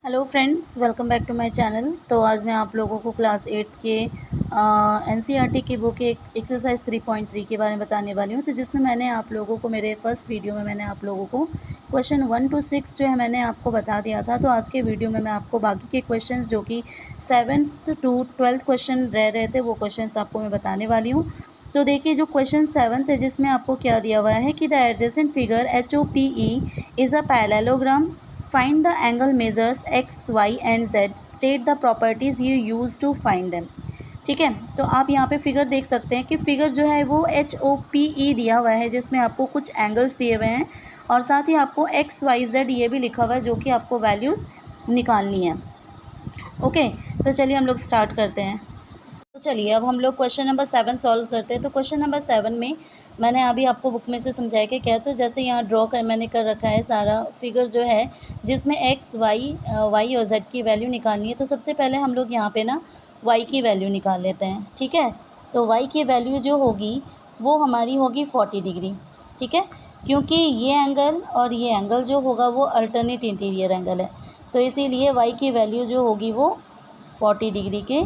Hello friends, welcome back to my channel. तो आज मैं आप लोगों को क्लास 8 के एनसीईआरटी की बुक एक्सरसाइज 3.3 के बारे में बताने वाली हूँ। तो जिसमें मैंने आप लोगों को मेरे फर्स्ट वीडियो में मैंने आप लोगों को क्वेश्चन 1 to 6 जो है मैंने आपको बता दिया था। तो आज के वीडियो में मैं आपको बाकी के क्वेश्चंस जो कि 7th to 12th क्वेश्चन रह रहे थे वो क्वेश्चंस आपको मैं बताने वाली हूँ। तो देखिए, जो क्वेश्चन 7th है जिसमें आपको क्या दिया हुआ है कि the adjacent figure HOPE is a parallelogram, find the angle measures x, y and z, state the properties you use to find them। ठीक है, तो आप यहाँ पे फिगर देख सकते हैं कि फिगर जो है वो HOPE दिया हुआ है जिसमें आपको कुछ एंगल्स दिए हुए हैं और साथ ही आपको x, y, z ये भी लिखा हुआ है जो कि आपको वैल्यूज़ निकालनी है। ओके, तो चलिए हम लोग स्टार्ट करते हैं। तो चलिए अब हम लोग क्वेश्चन नंबर 7 सॉल्व करते हैं। तो क्वेश्चन नंबर 7 में मैंने अभी आपको बुक में से समझाया कि क्या, तो जैसे यहाँ ड्रॉ कर मैंने कर रखा है सारा फिगर जो है जिसमें x, y और z की वैल्यू निकालनी है। तो सबसे पहले हम लोग यहाँ पे ना y की वैल्यू निकाल लेते हैं। ठीक है, तो y की वैल्यू जो होगी वो हमारी होगी 40 डिग्री। ठीक है, क्योंकि ये एंगल और ये एंगल जो होगा वो अल्टरनेट इंटीरियर एंगल है, तो इसीलिए y की वैल्यू जो होगी वो 40 डिग्री के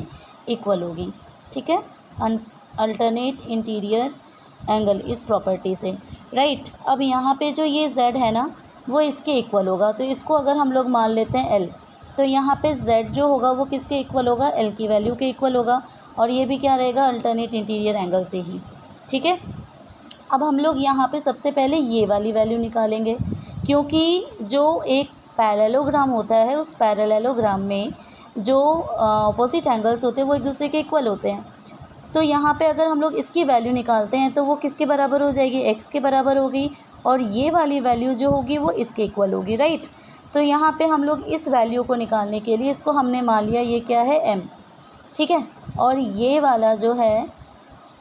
इक्वल होगी। ठीक है, अल्टरनेट इंटीरियर एंगल इस प्रॉपर्टी से, राइट। अब यहाँ पे जो ये z है ना वो इसके इक्वल होगा, तो इसको अगर हम लोग मान लेते हैं l, तो यहाँ पे z जो होगा वो किसके इक्वल होगा, l की वैल्यू के इक्वल होगा, और ये भी क्या रहेगा, अल्टरनेट इंटीरियर एंगल से ही। ठीक है, अब हम लोग यहाँ पे सबसे पहले ये वाली वैल्यू निकालेंगे, क्योंकि जो एक पैरेललोग्राम होता है उस पैरेललोग्राम में जो ऑपोजिट एंगल्स होते हैं वो एक दूसरे के इक्वल होते हैं। तो यहाँ पे अगर हम लोग इसकी वैल्यू निकालते हैं तो वो किसके बराबर हो जाएगी, x के बराबर होगी, और ये वाली वैल्यू जो होगी वो इसके इक्वल होगी, राइट। तो यहाँ पे हम लोग इस वैल्यू को निकालने के लिए इसको हमने मान लिया ये क्या है, m। ठीक है, और ये वाला जो है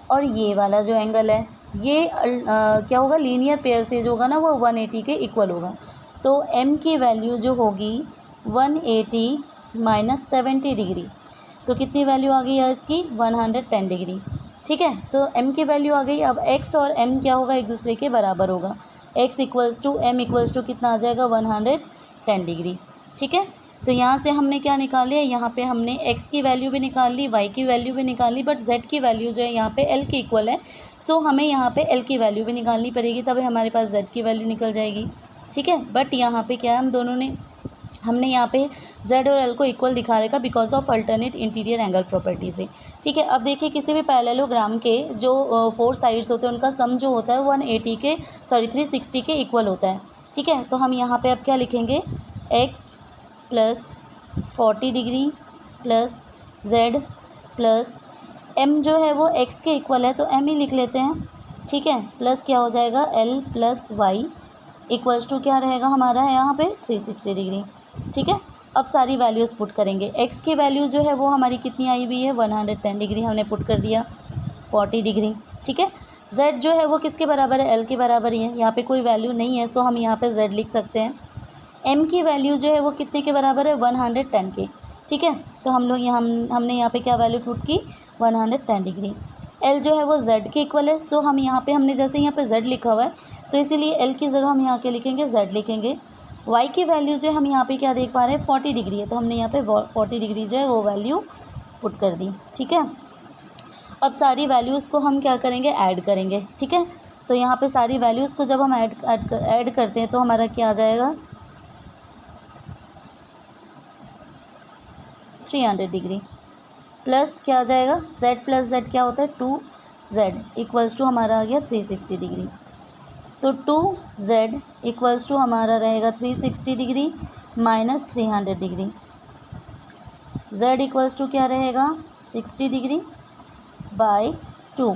और ये वाला जो एंगल है ये क्या होगा, लीनियर पेयर से जो होगा ना वो 180 के इक्वल होगा। तो m की वैल्यू जो होगी 180 माइनस 70 डिग्री, तो कितनी वैल्यू आ गई है इसकी, 110 डिग्री। ठीक है, तो m की वैल्यू आ गई। अब x और m क्या होगा, एक दूसरे के बराबर होगा, x equals to m equals to कितना आ जाएगा, 110 डिग्री। ठीक है, तो यहाँ से हमने क्या निकाल लिया, यहाँ पे हमने x की वैल्यू भी निकाल ली, y की वैल्यू भी निकाल ली, बट z की वैल्यू जो है यहाँ पे l के इक्वल है, सो हमें यहाँ पे l की वैल्यू भी निकालनी पड़ेगी, तभी हमारे पास z की वैल्यू निकल जाएगी। ठीक है, बट यहाँ पे क्या है, हमने यहाँ पे z और l को इक्वल दिखा रखा because of alternate interior angle property से। ठीक है, अब देखिए किसी भी पैरेललोग्राम के जो 4 साइड्स होते हैं उनका सम जो होता है 360 के इक्वल होता है। ठीक है, तो हम यहाँ पे अब क्या लिखेंगे, x plus 40 degree plus z plus m जो है वो x के इक्वल है तो m ही लिख लेते हैं। ठीक है, प्लस क्या हो जाएगा, l plus y equals to क्या रहेगा हमारा यहाँ पे 360 डिग्री। ठीक है, अब सारी वैल्यूज़ पुट करेंगे। x की वैल्यू जो है वो हमारी कितनी आई हुई है, 110 डिग्री हमने पुट कर दिया, 40 डिग्री। ठीक है, z जो है वो किसके बराबर है, l के बराबर ही है, यहाँ पे कोई वैल्यू नहीं है तो हम यहाँ पे z लिख सकते हैं। m की वैल्यू जो है वो कितने के बराबर है, 110 के। ठीक है, तो हम लोग हमने यहाँ पे क्या वैल्यू पुट की, 110 डिग्री। l जो है वो z के इक्वल है, सो हम यहाँ पे हमने जैसे यहाँ पे z लिखा हुआ है तो इसीलिए l की जगह हम यहाँ के लिखेंगे z लिखेंगे। y की वैल्यू जो है हम यहाँ पे क्या देख पा रहे हैं, 40 डिग्री है, तो हमने यहाँ पे 40 डिग्री जो है वो वैल्यू पुट कर दी। ठीक है, अब सारी वैल्यूज़ को हम क्या करेंगे, ऐड करेंगे। ठीक है, तो यहाँ पे सारी वैल्यूज़ को जब हम ऐड करते हैं तो हमारा क्या आ जाएगा, 300 डिग्री प्लस क्या आ जाएगा, z प्लस z क्या होता है, 2z इक्वल्स टू हमारा आ गया 360 डिग्री। तो 2z इक्वल्स टू हमारा रहेगा 360 degree minus 300 degree, z equals to क्या रहेगा, 60 डिग्री बाय 2,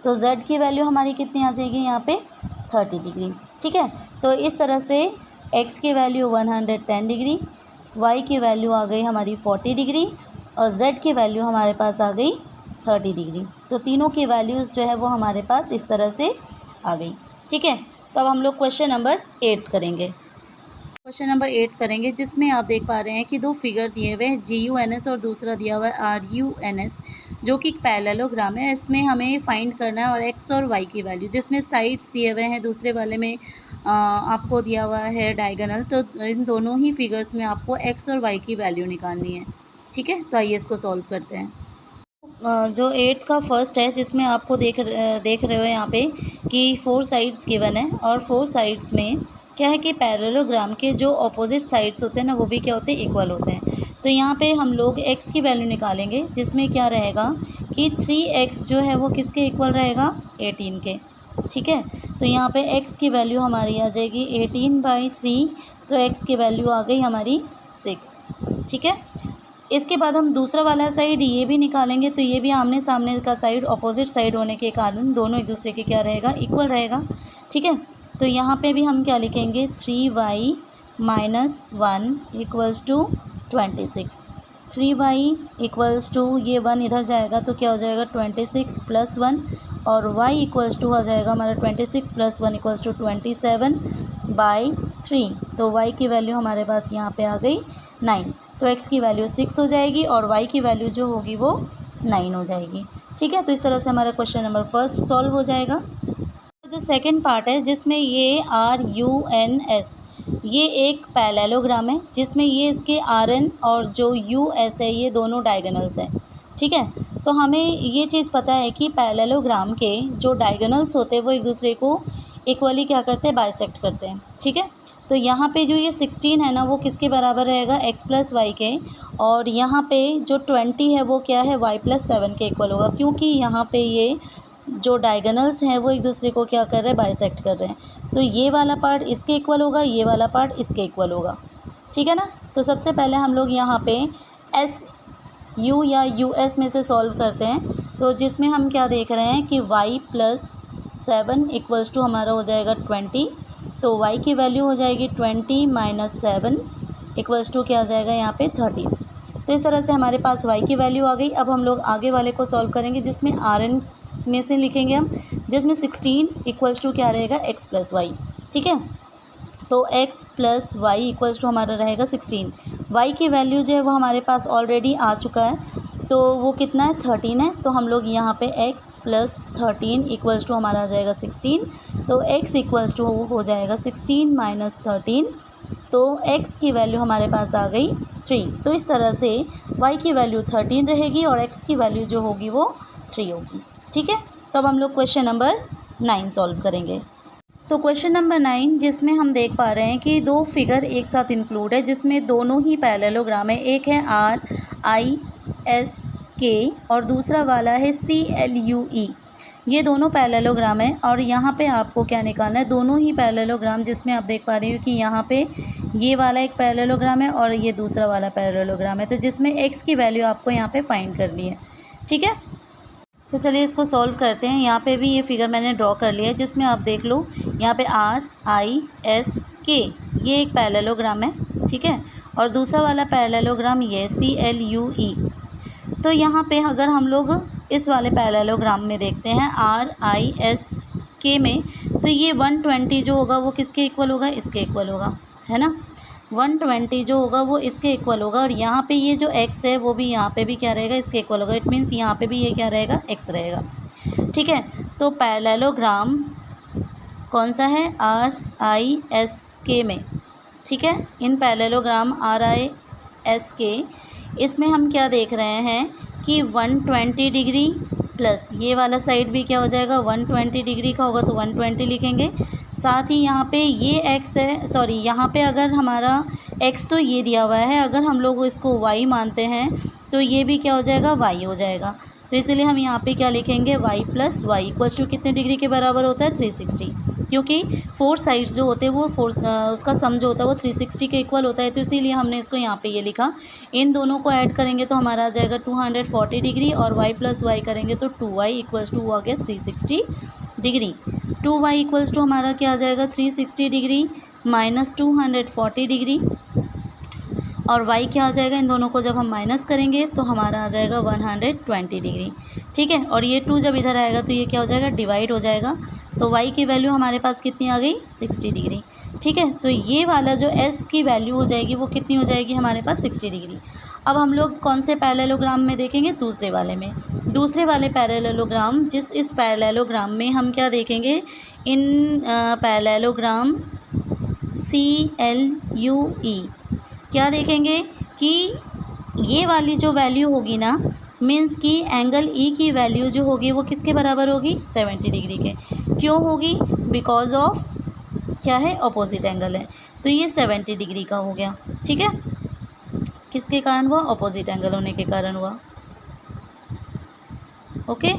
तो z की वैल्यू हमारी कितनी आ जाएगी यहाँ पे, 30 डिग्री। ठीक है, तो इस तरह से x की वैल्यू 110 डिग्री, y की वैल्यू आ गई हमारी 40 डिग्री और z की वैल्यू हमारे पास आ गई 30 डिग्री। तो तीनों की वैल्यूज़ जो है वो हमारे पास इस तरह से आ गई। ठीक है, तो अब हम लोग क्वेश्चन नंबर 8 करेंगे। क्वेश्चन नंबर 8 करेंगे, जिसमें आप देख पा रहे हैं कि दो फिगर दिए हुए हैं GUNS और दूसरा दिया हुआ है RUNS, जो कि पैरेललोग्राम है। इसमें हमें फाइंड करना है और x और y की वैल्यू, जिसमें साइड्स दिए हुए हैं, दूसरे वाले में आपको दिया हुआ है डायगोनल। तो इन दोनों ही फिगर्स में आपको x और y की वैल्यू निकालनी है। ठीक है, तो आइए इसको सॉल्व करते हैं। जो 8 का फर्स्ट है, जिसमें आपको देख रहे हो यहाँ पे कि 4 साइड्स गिवन है और 4 साइड्स में क्या है कि पैरेललोग्राम के जो अपोजिट साइड्स होते हैं ना, वो भी क्या होते हैं, इक्वल होते हैं। तो यहाँ पे हम लोग x की वैल्यू निकालेंगे, जिसमें क्या रहेगा कि 3x जो है वो किसके इक्वल रहेगा, 18 के। ठीक है, तो यहाँ पे x की वैल्यू हमारी आ जाएगी 18/3, तो x की वैल्यू आ गई हमारी 6। ठीक है, इसके बाद हम दूसरा वाला साइड ये भी निकालेंगे, तो ये भी आमने सामने का साइड अपोजिट साइड होने के कारण दोनों एक दूसरे के क्या रहेगा, इक्वल रहेगा। ठीक है, तो यहाँ पे भी हम क्या लिखेंगे, 3y - 1 = 26। 3y = ये 1 इधर जाएगा तो क्या हो जाएगा, 26 + 1, और y = हो जाएगा हमारा 26 + 1 = 27/3। तो y की वैल्यू हमारे पास यहाँ पे आ गई 9। तो x की वैल्यू 6 हो जाएगी और y की वैल्यू जो होगी वो 9 हो जाएगी। ठीक है, तो इस तरह से हमारा क्वेश्चन नंबर फर्स्ट सॉल्व हो जाएगा। जो सेकंड पार्ट है, जिसमें ये RUNS, ये एक पैरेललोग्राम है, जिसमें ये इसके RN और जो US है, ये दोनों डायगोनल्स हैं। ठीक है, तो हमें ये चीज़ पता है कि पैरेललोग्राम के जो डायगोनल्स होते हैं वो एक दूसरे को इक्वली क्या करते हैं, बाइसेक्ट करते हैं। ठीक है, तो यहाँ पे जो ये 16 है ना, वो किसके बराबर रहेगा, x + y के, और यहाँ पे जो 20 है वो क्या है, y + 7 के इक्वल होगा, क्योंकि यहाँ पे ये जो डायगोनल्स हैं वो एक दूसरे को क्या कर रहे हैं, बाइसेक्ट कर रहे हैं। तो ये वाला पार्ट इसके इक्वल होगा, ये वाला पार्ट इसके इक्वल होगा। ठीक है ना, तो सबसे पहले हम लोग यहाँ पे SU या US में से सॉल्व करते हैं। तो जिसमें हम क्या देख रहे हैं कि y + 7 = हमारा हो जाएगा 20। तो y की वैल्यू हो जाएगी 20 - 7 = क्या आ जाएगा यहाँ पे 13। तो इस तरह से हमारे पास y की वैल्यू आ गई। अब हम लोग आगे वाले को सॉल्व करेंगे, जिसमें RN में से लिखेंगे हम, जिसमें 16 = क्या रहेगा, x + y। ठीक है, तो x + y = हमारा रहेगा 16। y की वैल्यू जो है वो हमारे पास ऑलरेडी आ चुका है, तो वो कितना है, 13 है। तो हम लोग यहाँ पे x + 13 = हमारा आ जाएगा 16। तो x = हो जाएगा 16 - 13, तो x की वैल्यू हमारे पास आ गई 3। तो इस तरह से y की वैल्यू 13 रहेगी और x की वैल्यू जो होगी वो 3 होगी। ठीक है, तो अब हम लोग क्वेश्चन नंबर 9 सॉल्व करेंगे। तो क्वेश्चन नंबर 9, जिसमें हम देख पा रहे हैं कि दो फिगर एक साथ इंक्लूड है, जिसमें दोनों ही पैरेललोग्राम है। एक है RISK और दूसरा वाला है CLUE। ये दोनों पैरेललोग्राम है और यहाँ पे आपको क्या निकालना है, दोनों ही पैरेललोग्राम, जिसमें आप देख पा रहे हो कि यहाँ पे ये वाला एक पैरेललोग्राम है और ये दूसरा वाला पैरेललोग्राम है, तो जिसमें x की वैल्यू आपको यहाँ पे फाइंड करनी है। ठीक है, तो चलिए इसको सॉल्व करते हैं। यहाँ पे भी ये फिगर मैंने ड्रॉ कर लिया है, जिसमें आप देख लो यहाँ पे RISK ये एक पैरेललोग्राम है। ठीक है, और दूसरा वाला पैरेललोग्राम ये CLUE। तो यहाँ पे अगर हम लोग इस वाले पैरेललोग्राम में देखते हैं RISK में, तो ये 120 जो होगा वो किसके इक्वल होगा, इसके इक्वल होगा, है ना। 120 जो होगा वो इसके इक्वल होगा, और यहाँ पे ये जो x है वो भी यहाँ पे भी क्या रहेगा, इसके इक्वल होगा। इट मीन्स यहाँ पे भी ये क्या रहेगा, x रहेगा। ठीक है, तो पैरेललोग्राम कौन सा है, RISK में। ठीक है, इन पैरेललोग्राम RISK, इसमें हम क्या देख रहे हैं कि 120 डिग्री प्लस ये वाला साइड भी क्या हो जाएगा, 120 डिग्री का होगा, तो 120 लिखेंगे। साथ ही यहाँ पे ये x है, सॉरी यहाँ पे अगर हमारा x तो ये दिया हुआ है, अगर हम लोग इसको y मानते हैं तो ये भी क्या हो जाएगा, y हो जाएगा। तो इसलिए हम यहाँ पे क्या लिखेंगे, y + y = कितने डिग्री के बराबर होता है, 360, क्योंकि 4 साइड्स जो होते हैं वो उसका सम जो होता है वो 360 के इक्वल होता है। तो इसीलिए हमने इसको यहाँ पे ये लिखा। इन दोनों को ऐड करेंगे तो हमारा आ जाएगा 240 डिग्री, और y + y करेंगे तो 2y = आ गया 360 डिग्री। 2y = हमारा क्या आ जाएगा, 360 डिग्री - 240 डिग्री, और y क्या आ जाएगा, इन दोनों को जब हम माइनस करेंगे तो हमारा आ जाएगा 120 डिग्री। ठीक है, और ये 2 जब इधर आएगा तो ये क्या हो जाएगा, डिवाइड हो जाएगा। तो y की वैल्यू हमारे पास कितनी आ गई, 60 डिग्री। ठीक है। तो ये वाला जो एस की वैल्यू हो जाएगी वो कितनी हो जाएगी हमारे पास 60 डिग्री। अब हम लोग कौन से पैरेललोग्राम में देखेंगे, दूसरे वाले में। दूसरे वाले पैरेललोग्राम, इस पैरेललोग्राम में हम क्या देखेंगे, इन पैरेललोग्राम CLUE क्या देखेंगे कि ये वाली जो वैल्यू होगी ना, मीन्स कि एंगल ई की वैल्यू जो होगी वो किसके बराबर होगी, 70 डिग्री के। क्यों होगी, बिकॉज ऑफ क्या है, अपोजिट एंगल है। तो ये 70 डिग्री का हो गया। ठीक है, किसके कारण हुआ, अपोजिट एंगल होने के कारण हुआ। ओके,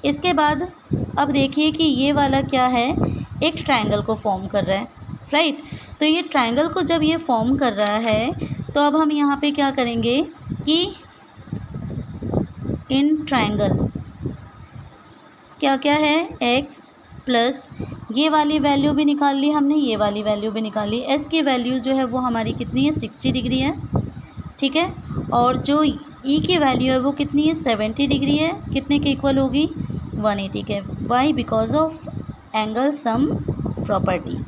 इसके बाद अब देखिए कि ये वाला क्या है, एक ट्रायंगल को फॉर्म कर रहा है, राइट। तो ये ट्रायंगल को जब ये फॉर्म कर रहा है तो अब हम यहाँ पे क्या करेंगे कि इन ट्रायंगल क्या क्या है, x प्लस ये वाली वैल्यू भी निकाल ली हमने, ये वाली वैल्यू भी निकाल ली। s की वैल्यू जो है वो हमारी कितनी है, 60 डिग्री है। ठीक है, और जो e की वैल्यू है वो कितनी है, 70 डिग्री है। कितने के इक्वल होगी, 180 के। Why, because of angle sum property.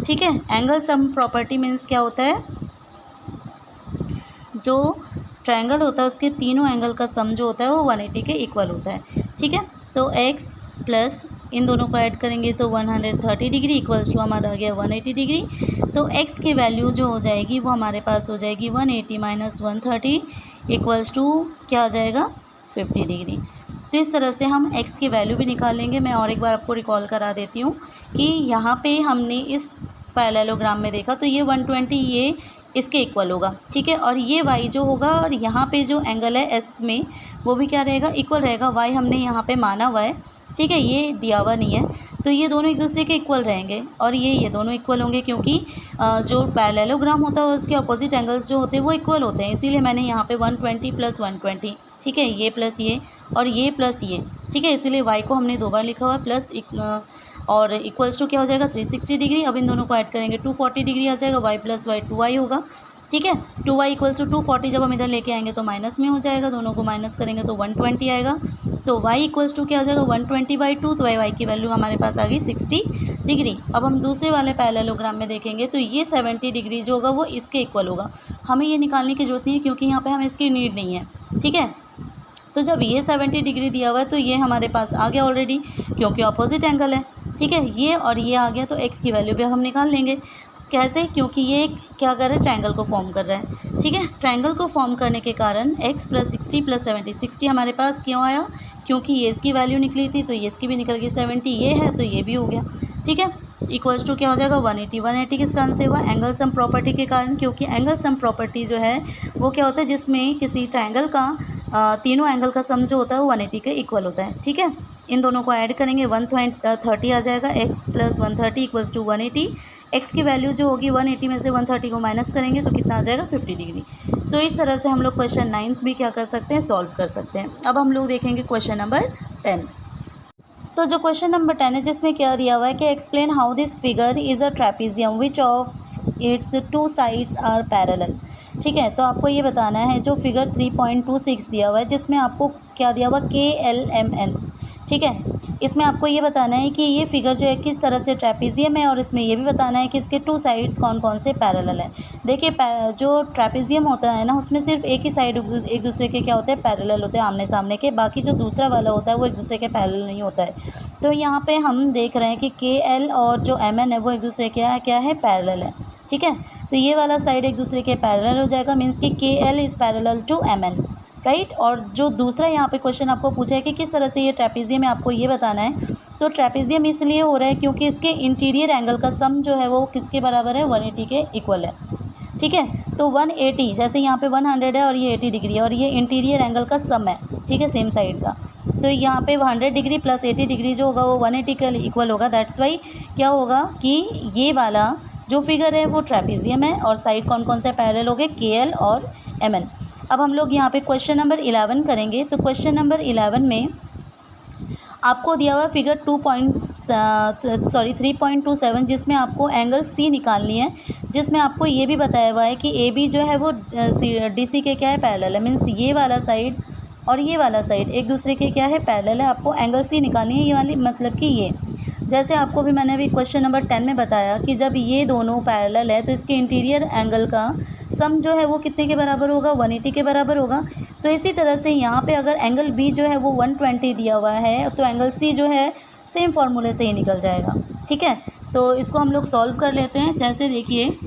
ठीक है, एंगल सम प्रॉपर्टी मीन्स क्या होता है, जो ट्रायंगल होता है उसके तीनों एंगल का सम जो होता है वो 180 के इक्वल होता है। ठीक है, तो x प्लस इन दोनों को ऐड करेंगे तो 130 डिग्री इक्वल्स टू हमारा आ गया 180 डिग्री। तो x की वैल्यू जो हो जाएगी वो हमारे पास हो जाएगी 180 माइनस 130 इक्वल्स टू क्या आ जाएगा, 50 डिग्री। तो इस तरह से हम x की वैल्यू भी निकाल लेंगे। मैं और एक बार आपको रिकॉल करा देती हूँ कि यहाँ पे हमने इस पैरेललोग्राम में देखा तो ये 120 ये इसके इक्वल होगा। ठीक है, और ये y जो होगा और यहाँ पे जो एंगल है s में वो भी क्या रहेगा, इक्वल रहेगा। y हमने यहाँ पे माना हुआ है, ठीक है, ये दिया हुआ नहीं है, तो ये दोनों एक दूसरे के इक्वल रहेंगे और ये दोनों इक्वल होंगे क्योंकि जो पैरेललोग्राम होता है उसके अपोजिट एंगल्स जो होते हैं वो इक्वल होते हैं। इसीलिए मैंने यहाँ पे 120 प्लस 120, ठीक है, ये प्लस ये और ये प्लस ये, ठीक है, इसीलिए y को हमने 2 बार लिखा हुआ है प्लस और इक्वल्स टू क्या हो जाएगा, 360 डिग्री। अब इन दोनों को ऐड करेंगे 240 डिग्री आ जाएगा, y प्लस वाई 2y होगा। ठीक है, 2y इक्वल्स टू 240 जब हम इधर लेके आएंगे तो माइनस में हो जाएगा, दोनों को माइनस करेंगे तो 120 आएगा। तो y इक्वल्स टू क्या हो जाएगा, 120/2। तो y की वैल्यू हमारे पास आ गई 60 डिग्री। अब हम दूसरे वाले पैरेललोग्राम में देखेंगे तो ये 70 डिग्री जो होगा वो इसके इक्वल होगा। हमें ये निकालने की जरूरत नहीं है क्योंकि यहाँ पर हमें इसकी नीड नहीं है। ठीक है, तो जब ये 70 डिग्री दिया हुआ है तो ये हमारे पास आ गया ऑलरेडी क्योंकि अपोजिट एंगल है। ठीक है, ये और ये आ गया तो x की वैल्यू भी हम निकाल लेंगे। कैसे, क्योंकि ये क्या कर रहा है, ट्रायंगल को फॉर्म कर रहा है। ठीक है, ट्रायंगल को फॉर्म करने के कारण x प्लस 60 प्लस 70, 60 हमारे पास क्यों आया, क्योंकि ये इसकी वैल्यू निकली थी तो ये इसकी भी निकल गई, 70 ये है तो ये भी हो गया। ठीक है, इक्वल्स टू क्या हो जाएगा, 180। 180 किस कारण से हुआ, एंगल सम प्रॉपर्टी के कारण, क्योंकि एंगल सम प्रॉपर्टी जो है वो क्या होता है, जिसमें किसी ट्रायंगल का तीनों एंगल का सम जो होता है वो 180 के इक्वल होता है। ठीक है, इन दोनों को ऐड करेंगे 130 आ जाएगा, x plus 130 equals to 180। x की वैल्यू जो होगी 180 में से 130 को माइनस करेंगे तो कितना आ जाएगा, 50 डिग्री। तो इस तरह से हम लोग क्वेश्चन 9 भी क्या कर सकते हैं, सॉल्व कर सकते हैं। अब हम लोग देखेंगे क्वेश्चन नंबर 10। तो जो क्वेश्चन नंबर 10 है जिसमें क्या दिया हुआ है कि explain how this figure is a trapezium which of its 2 sides are parallel. ठीक है, तो आपको ये बताना है जो फिगर 3.26 दिया हुआ है जिसमें आपको क्या दिया हुआ, KLMN। ठीक है, इसमें आपको ये बताना है कि ये फिगर जो है किस तरह से ट्रेपीजियम है और इसमें ये भी बताना है कि इसके 2 साइड्स कौन कौन से पैरेलल हैं। देखिए, जो ट्रेपीजियम होता है ना उसमें सिर्फ एक ही साइड एक दूसरे के क्या होते हैं, पैरेलल होते हैं, आमने सामने के। बाकी जो दूसरा वाला होता है वो एक दूसरे के पैरेलल नहीं होता है। तो यहाँ पे हम देख रहे हैं कि KL और जो MN है वो एक दूसरे के क्या है, पैरेलल है। ठीक है, तो ये वाला साइड एक दूसरे के पैरेलल हो जाएगा, मीन्स कि KL is parallel to MN, right. और जो दूसरा यहाँ पे क्वेश्चन आपको पूछा है कि किस तरह से ये ट्रेपीजियम है, आपको ये बताना है। तो ट्रेपीजियम इसलिए हो रहा है क्योंकि इसके इंटीरियर एंगल का सम जो है वो किसके बराबर है, 180 के इक्वल है। ठीक है, तो 180 जैसे यहाँ पे 100 है और ये 80 डिग्री है और ये इंटीरियर एंगल का सम है। ठीक है, सेम साइड का। तो यहाँ पे 100 डिग्री प्लस 80 डिग्री जो होगा वो 180 के इक्वल होगा। दैट्स वाई क्या होगा कि ये वाला जो फिगर है वो ट्रेपीजियम है और साइड कौन कौन से पैरेलल हो गए, KL और MN। अब हम लोग यहाँ पे क्वेश्चन नंबर 11 करेंगे। तो क्वेश्चन नंबर 11 में आपको दिया हुआ फिगर 3.27 जिसमें आपको एंगल C निकालनी है, जिसमें आपको ये भी बताया हुआ है कि AB जो है वो DC के क्या है, पैरेलल है। मीन्स ये वाला साइड और ये वाला साइड एक दूसरे के क्या है, पैरेलल है। आपको एंगल C निकालनी है, ये वाली मतलब कि ये। जैसे आपको भी मैंने अभी क्वेश्चन नंबर 10 में बताया कि जब ये दोनों पैरेलल है तो इसके इंटीरियर एंगल का सम जो है वो कितने के बराबर होगा, 180 के बराबर होगा। तो इसी तरह से यहाँ पे अगर एंगल बी जो है वो 120 दिया हुआ है तो एंगल सी जो है सेम फार्मूले से ही निकल जाएगा। ठीक है, तो इसको हम लोग सॉल्व कर लेते हैं। जैसे देखिए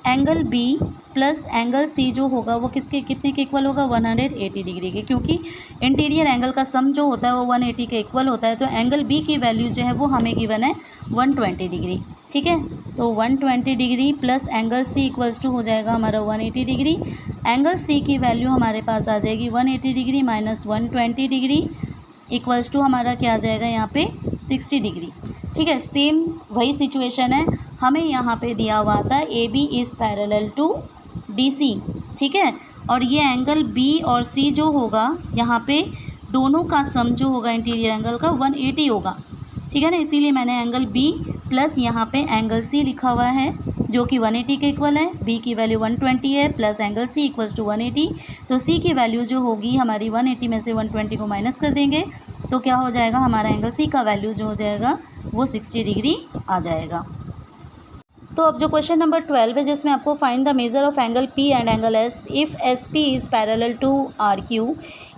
angle B plus angle C जो होगा वो किसके कितने के इक्वल होगा, 180 डिग्री के, क्योंकि इंटीरियर एंगल का सम जो होता है वो 180 के इक्वल होता है। तो एंगल बी की वैल्यू जो है वो हमें गिवन है 120 डिग्री। ठीक है, तो 120 degree plus angle C equals to हो जाएगा हमारा 180 डिग्री। एंगल सी की वैल्यू हमारे पास आ जाएगी 180 degree minus 120 degree equals to हमारा क्या आ जाएगा यहाँ पे 60 डिग्री। ठीक है, सेम वही सिचुएशन है, हमें यहाँ पे दिया हुआ था A B is parallel to D C. ठीक है, और ये एंगल बी और सी जो होगा यहाँ पे दोनों का सम जो होगा इंटीरियर एंगल का 180 होगा। ठीक है ना, इसीलिए मैंने एंगल बी प्लस यहाँ पे एंगल सी लिखा हुआ है जो कि 180 के इक्वल है। बी की वैल्यू 120 है plus angle C equals to 180। तो सी की वैल्यू जो होगी हमारी 180 में से 120 को माइनस कर देंगे तो क्या हो जाएगा, हमारा एंगल सी का वैल्यू जो हो जाएगा वो 60 डिग्री आ जाएगा। तो अब जो क्वेश्चन नंबर 12 है जिसमें आपको find the measure of angle P and angle S if S P is parallel to R Q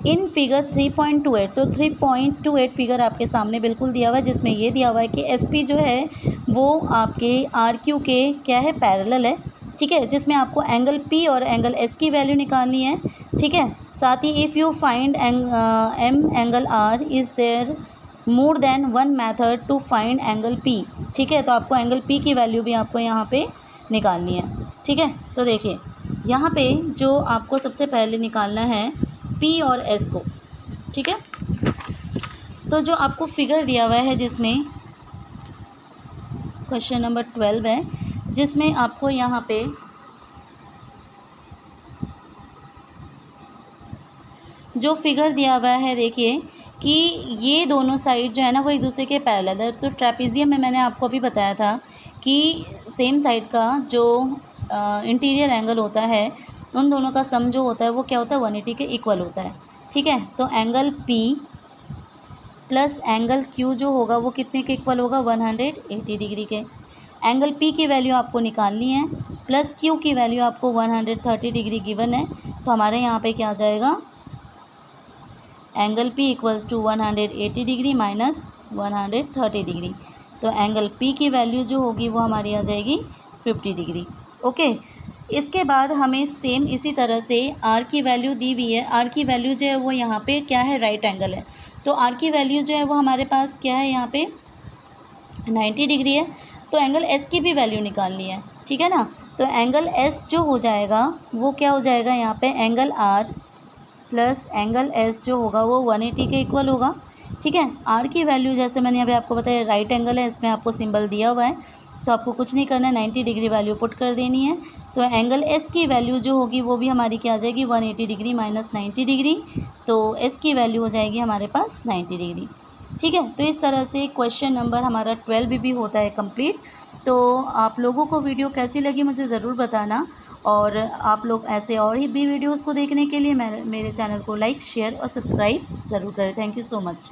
in figure 3.28। तो 3.28 फिगर आपके सामने बिल्कुल दिया हुआ है जिसमें ये दिया हुआ है कि एस पी जो है वो आपके आर क्यू के क्या है, पैरेलल है। ठीक है, जिसमें आपको एंगल पी और एंगल एस की वैल्यू निकालनी है। ठीक है, साथ ही if you find M angle R is there more than one method to find angle P. ठीक है, तो आपको एंगल पी की वैल्यू भी आपको यहाँ पे निकालनी है। ठीक है, तो देखिए यहाँ पे जो आपको सबसे पहले निकालना है पी और एस को। ठीक है, तो जो आपको फिगर दिया हुआ है जिसमें क्वेश्चन नंबर 12 है जिसमें आपको यहाँ पे जो फिगर दिया हुआ है देखिए कि ये दोनों साइड जो है ना वो एक दूसरे के पैरेलल है। तो ट्रेपेजियम में मैंने आपको अभी बताया था कि सेम साइड का जो इंटीरियर एंगल होता है उन दोनों का सम जो होता है वो क्या होता है, 180 के इक्वल होता है। ठीक है, तो angle P plus angle Q जो होगा वो कितने के इक्वल होगा, 180 डिग्री के। एंगल P की वैल्यू आपको निकालनी है प्लस Q की वैल्यू आपको 130 डिग्री गिवन है। तो हमारे यहाँ पे क्या आ जाएगा, angle P equals to 180 degree minus 130 degree. तो एंगल P की वैल्यू जो होगी वो हमारी आ जाएगी 50 डिग्री। ओके, इसके बाद हमें सेम इसी तरह से R की वैल्यू दी हुई है। R की वैल्यू जो है वो यहाँ पे क्या है, राइट एंगल है। तो R की वैल्यू जो है वो हमारे पास क्या है, यहाँ पे 90 डिग्री है। तो एंगल S की भी वैल्यू निकालनी है। ठीक है ना, तो एंगल S जो हो जाएगा वो क्या हो जाएगा, यहाँ पे angle R plus angle S जो होगा वो 180 के इक्वल होगा। ठीक है, आर की वैल्यू जैसे मैंने अभी आपको बताया राइट एंगल है, इसमें आपको सिंबल दिया हुआ है तो आपको कुछ नहीं करना है, 90 डिग्री वैल्यू पुट कर देनी है। तो एंगल एस की वैल्यू जो होगी वो भी हमारी क्या आ जाएगी, 180 डिग्री माइनस 90 डिग्री। तो एस की वैल्यू हो जाएगी हमारे पास 90 डिग्री। ठीक है, तो इस तरह से क्वेश्चन नंबर हमारा 12 भी होता है कंप्लीट। तो आप लोगों को वीडियो कैसी लगी मुझे ज़रूर बताना, और आप लोग ऐसे और ही भी वीडियोस को देखने के लिए मेरे चैनल को लाइक, शेयर और सब्सक्राइब ज़रूर करें। Thank you so much.